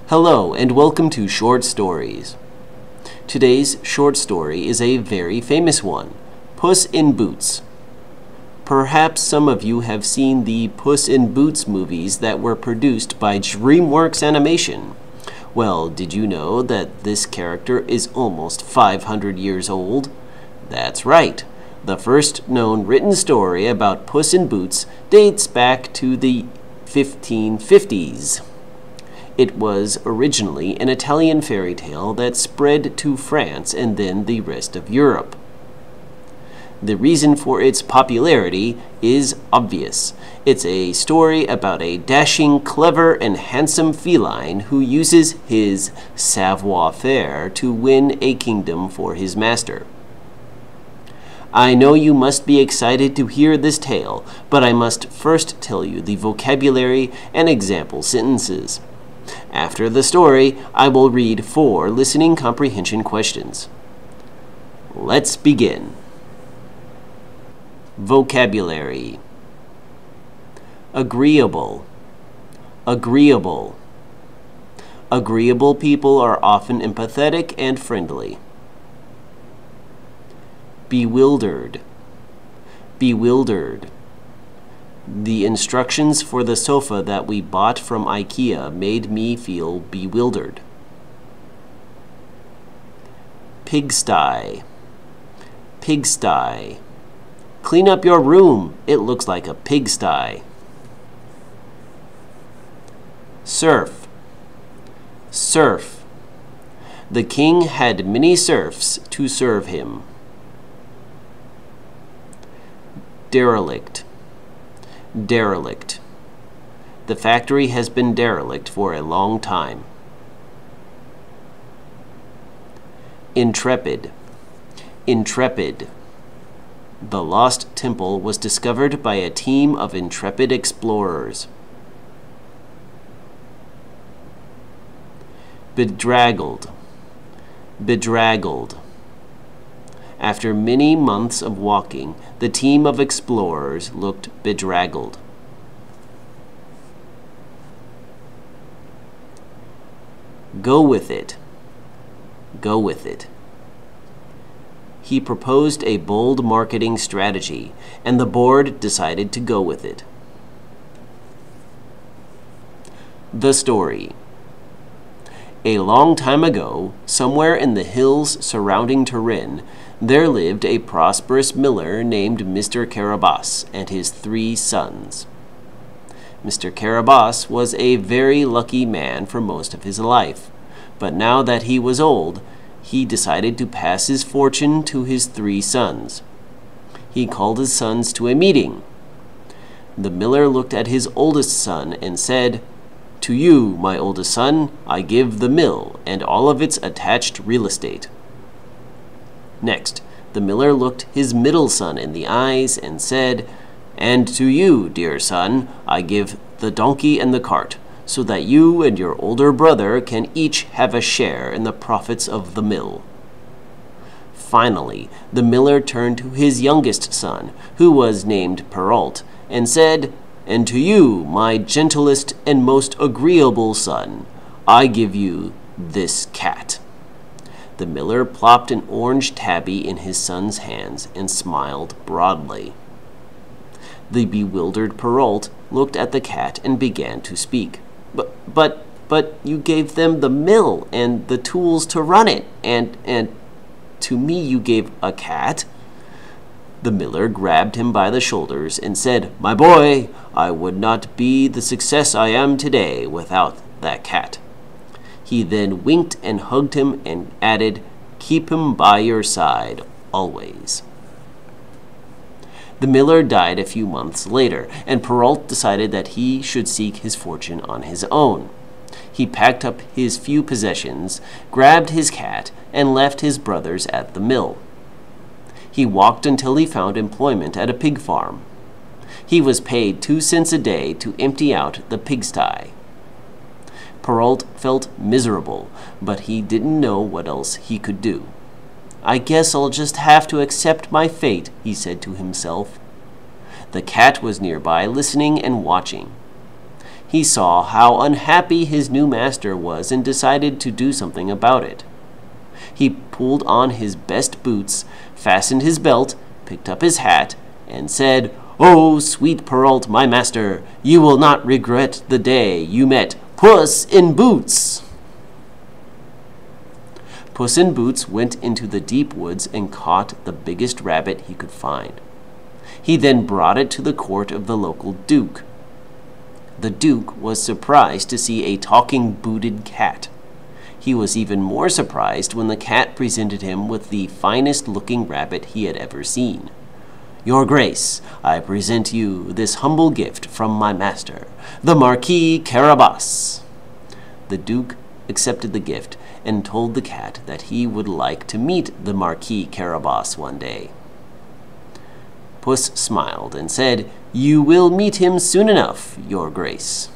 Hello and welcome to Short Stories. Today's short story is a very famous one, Puss in Boots. Perhaps some of you have seen the Puss in Boots movies that were produced by DreamWorks Animation. Well, did you know that this character is almost 500 years old? That's right. The first known written story about Puss in Boots dates back to the 1550s. It was originally an Italian fairy tale that spread to France and then the rest of Europe. The reason for its popularity is obvious. It's a story about a dashing, clever, and handsome feline who uses his savoir-faire to win a kingdom for his master. I know you must be excited to hear this tale, but I must first tell you the vocabulary and example sentences. After the story, I will read 4 listening comprehension questions. Let's begin. Vocabulary. Agreeable. Agreeable. Agreeable people are often empathetic and friendly. Bewildered. Bewildered. The instructions for the sofa that we bought from IKEA made me feel bewildered. Pigsty. Pigsty. Clean up your room. It looks like a pigsty. Serf. Serf. The king had many serfs to serve him. Derelict. Derelict. The factory has been derelict for a long time. Intrepid. Intrepid. The lost temple was discovered by a team of intrepid explorers. Bedraggled. Bedraggled. After many months of walking, the team of explorers looked bedraggled. Go with it. Go with it. He proposed a bold marketing strategy, and the board decided to go with it. The story. A long time ago, somewhere in the hills surrounding Turin, there lived a prosperous miller named Mr. Carabas and his 3 sons. Mr. Carabas was a very lucky man for most of his life, but now that he was old, he decided to pass his fortune to his 3 sons. He called his sons to a meeting. The miller looked at his oldest son and said, "To you, my oldest son, I give the mill and all of its attached real estate." Next, the miller looked his middle son in the eyes and said, "And to you, dear son, I give the donkey and the cart, so that you and your older brother can each have a share in the profits of the mill." Finally, the miller turned to his youngest son, who was named Perrault, and said, "And to you, my gentlest and most agreeable son, I give you this cat." The miller plopped an orange tabby in his son's hands and smiled broadly. The bewildered Perrault looked at the cat and began to speak. But you gave them the mill and the tools to run it, and to me you gave a cat." The miller grabbed him by the shoulders and said, "My boy, I would not be the success I am today without that cat." He then winked and hugged him and added, "Keep him by your side, always." The miller died a few months later, and Perrault decided that he should seek his fortune on his own. He packed up his few possessions, grabbed his cat, and left his brothers at the mill. He walked until he found employment at a pig farm. He was paid 2 cents a day to empty out the pigsty. Perrault felt miserable, but he didn't know what else he could do. "I guess I'll just have to accept my fate," he said to himself. The cat was nearby, listening and watching. He saw how unhappy his new master was and decided to do something about it. He pulled on his best boots, fastened his belt, picked up his hat, and said, "Oh, sweet Perrault, my master, you will not regret the day you met Puss in Boots." Puss in Boots went into the deep woods and caught the biggest rabbit he could find. He then brought it to the court of the local duke. The duke was surprised to see a talking booted cat. He was even more surprised when the cat presented him with the finest-looking rabbit he had ever seen. "Your Grace, I present you this humble gift from my master, the Marquis Carabas." The duke accepted the gift and told the cat that he would like to meet the Marquis Carabas one day. Puss smiled and said, "You will meet him soon enough, Your Grace."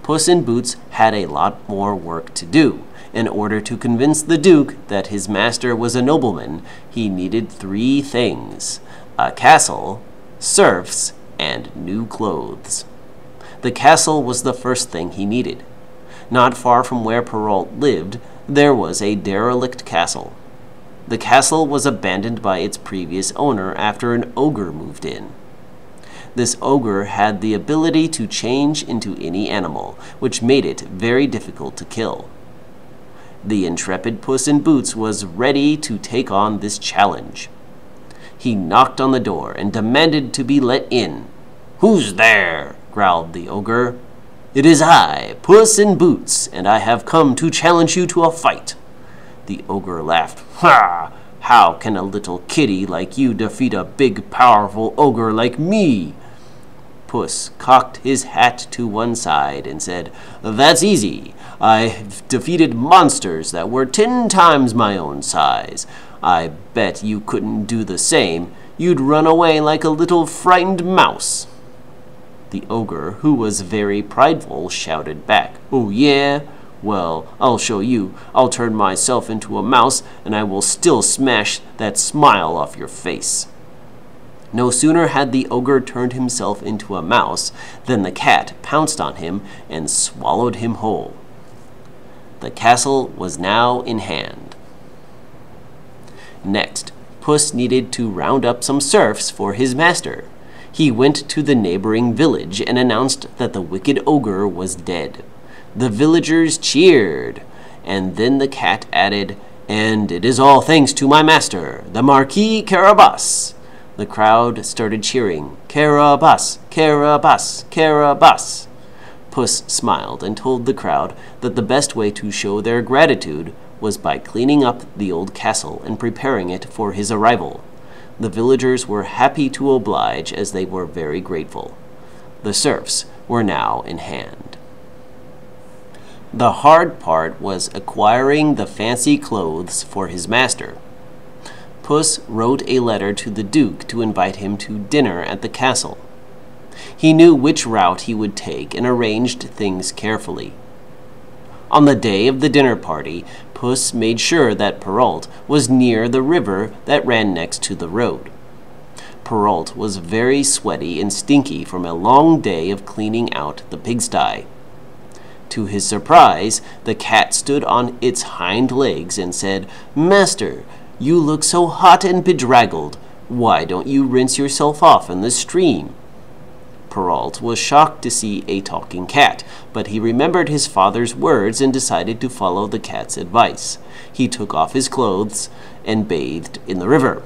Puss in Boots had a lot more work to do. In order to convince the Duke that his master was a nobleman, he needed 3 things: a castle, serfs, and new clothes. The castle was the first thing he needed. Not far from where Perrault lived, there was a derelict castle. The castle was abandoned by its previous owner after an ogre moved in. This ogre had the ability to change into any animal, which made it very difficult to kill. The intrepid Puss in Boots was ready to take on this challenge. He knocked on the door and demanded to be let in. "Who's there?" growled the ogre. "It is I, Puss in Boots, and I have come to challenge you to a fight." The ogre laughed. "Ha! How can a little kitty like you defeat a big, powerful ogre like me?" Puss cocked his hat to one side and said, "That's easy. I've defeated monsters that were 10 times my own size. I bet you couldn't do the same. You'd run away like a little frightened mouse." The ogre, who was very prideful, shouted back, "Oh yeah? Well, I'll show you. I'll turn myself into a mouse, and I will still smash that smile off your face." No sooner had the ogre turned himself into a mouse than the cat pounced on him and swallowed him whole. The castle was now in hand. Next, Puss needed to round up some serfs for his master. He went to the neighboring village and announced that the wicked ogre was dead. The villagers cheered, and then the cat added, "And it is all thanks to my master, the Marquis Carabas." The crowd started cheering, "Carabas, Carabas, Carabas." Puss smiled and told the crowd that the best way to show their gratitude was by cleaning up the old castle and preparing it for his arrival. The villagers were happy to oblige as they were very grateful. The serfs were now in hand. The hard part was acquiring the fancy clothes for his master. Puss wrote a letter to the Duke to invite him to dinner at the castle. He knew which route he would take and arranged things carefully. On the day of the dinner party, Puss made sure that Perrault was near the river that ran next to the road. Perrault was very sweaty and stinky from a long day of cleaning out the pigsty. To his surprise, the cat stood on its hind legs and said, "Master, you look so hot and bedraggled. Why don't you rinse yourself off in the stream?" Perrault was shocked to see a talking cat, but he remembered his father's words and decided to follow the cat's advice. He took off his clothes and bathed in the river.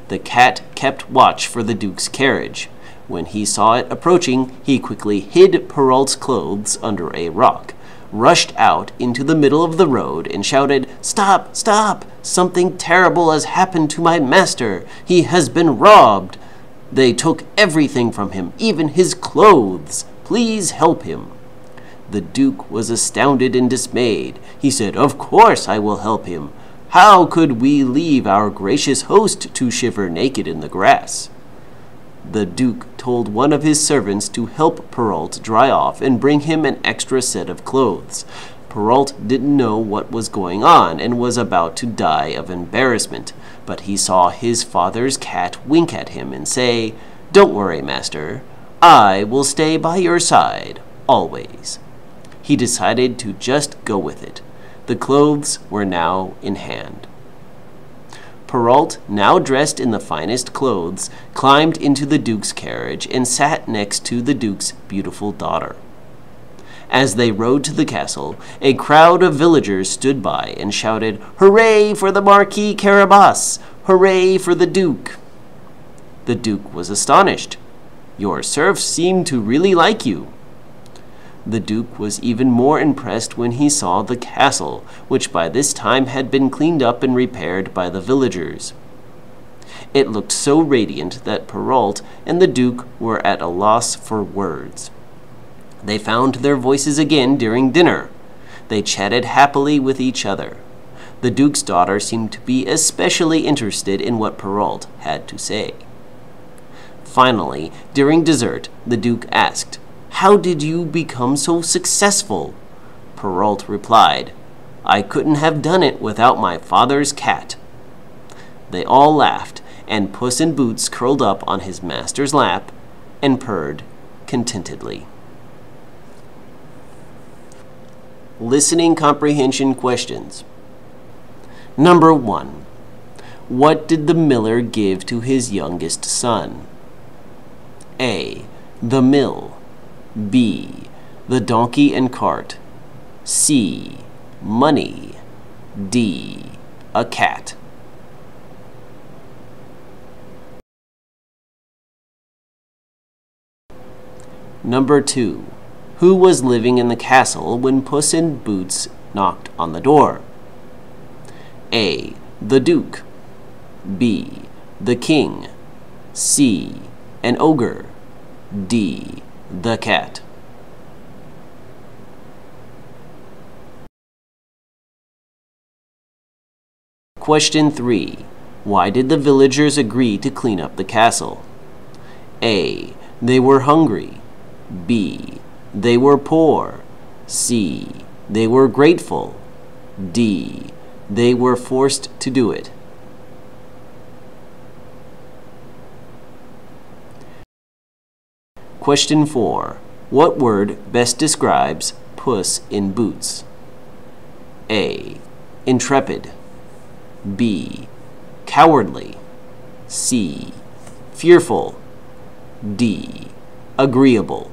The cat kept watch for the Duke's carriage. When he saw it approaching, he quickly hid Perrault's clothes under a rock, rushed out into the middle of the road, and shouted, "Stop! Stop! Something terrible has happened to my master. He has been robbed. They took everything from him, even his clothes. Please help him." The Duke was astounded and dismayed. He said, "Of course I will help him. How could we leave our gracious host to shiver naked in the grass?" The Duke told one of his servants to help Perrault dry off and bring him an extra set of clothes. Perrault didn't know what was going on and was about to die of embarrassment, but he saw his father's cat wink at him and say, "Don't worry, master. I will stay by your side, always." He decided to just go with it. The clothes were now in hand. Perrault, now dressed in the finest clothes, climbed into the Duke's carriage and sat next to the Duke's beautiful daughter. As they rode to the castle, a crowd of villagers stood by and shouted, "Hooray for the Marquis Carabas! Hooray for the Duke!" The Duke was astonished. "Your serfs seem to really like you." The Duke was even more impressed when he saw the castle, which by this time had been cleaned up and repaired by the villagers. It looked so radiant that Perrault and the Duke were at a loss for words. They found their voices again during dinner. They chatted happily with each other. The Duke's daughter seemed to be especially interested in what Perrault had to say. Finally, during dessert, the Duke asked, "How did you become so successful?" Perrault replied, "I couldn't have done it without my father's cat." They all laughed, and Puss in Boots curled up on his master's lap and purred contentedly. Listening comprehension questions. Number 1. What did the miller give to his youngest son? A. The mill. B. The donkey and cart. C. Money. D. A cat. Number 2. Who was living in the castle when Puss in Boots knocked on the door? A. The Duke. B. The King. C. An ogre. D. The cat. Question 3. Why did the villagers agree to clean up the castle? A. They were hungry. B. They were poor. C. They were grateful. D. They were forced to do it. Question 4. What word best describes Puss in Boots? A. Intrepid. B. Cowardly. C. Fearful. D. Agreeable.